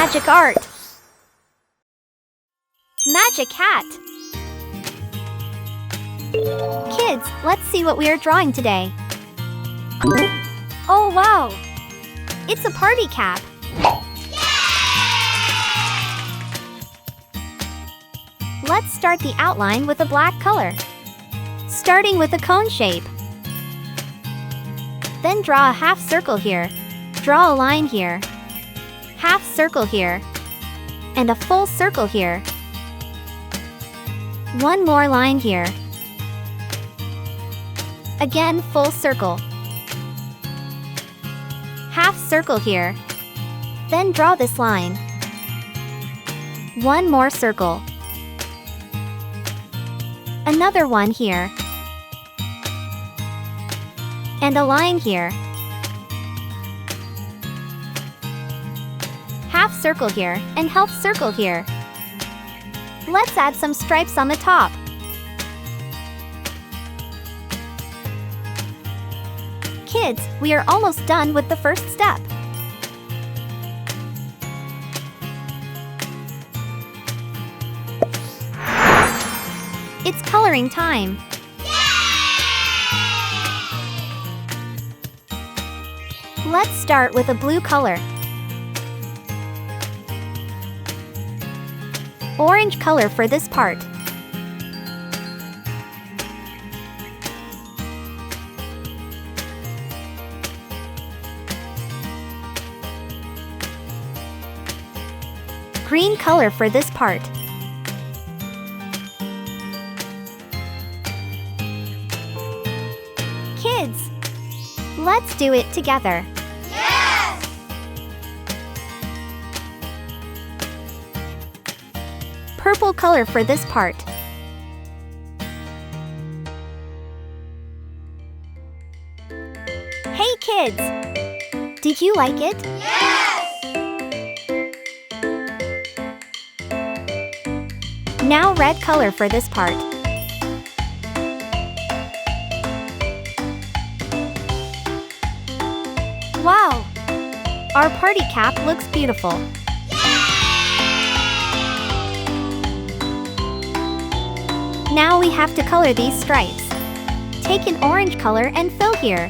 Magic Art. Magic Hat. Kids, let's see what we are drawing today. Oh wow! It's a party cap. Let's start the outline with a black color. Starting with a cone shape. Then draw a half circle here. Draw a line here. Half circle here. And a full circle here. One more line here. Again, full circle. Half circle here. Then draw this line. One more circle. Another one here. And a line here. Half circle here and half circle here. Let's add some stripes on the top. Kids, we are almost done with the first step. It's coloring time. Let's start with a blue color. Orange color for this part. Green color for this part. Kids, let's do it together. Yes! Purple color for this part. Hey kids! Did you like it? Yes! Now red color for this part. Wow! Our party cap looks beautiful. Now we have to color these stripes. Take an orange color and fill here.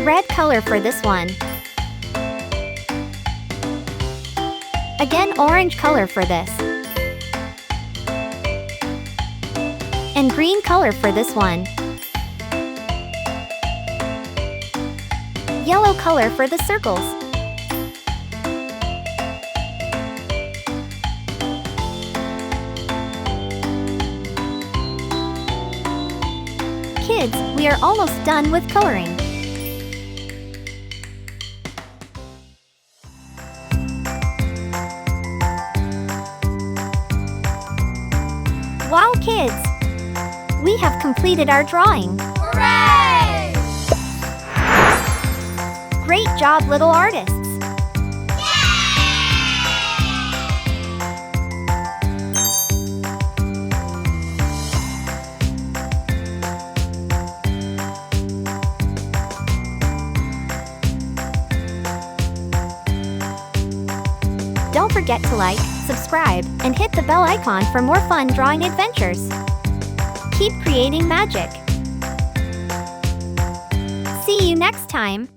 Red color for this one. Again, orange color for this. And green color for this one. Yellow color for the circles. Kids, we are almost done with coloring. Wow, kids! We have completed our drawing. Hooray! Great job, little artists! Don't forget to like, subscribe, and hit the bell icon for more fun drawing adventures. Keep creating magic. See you next time!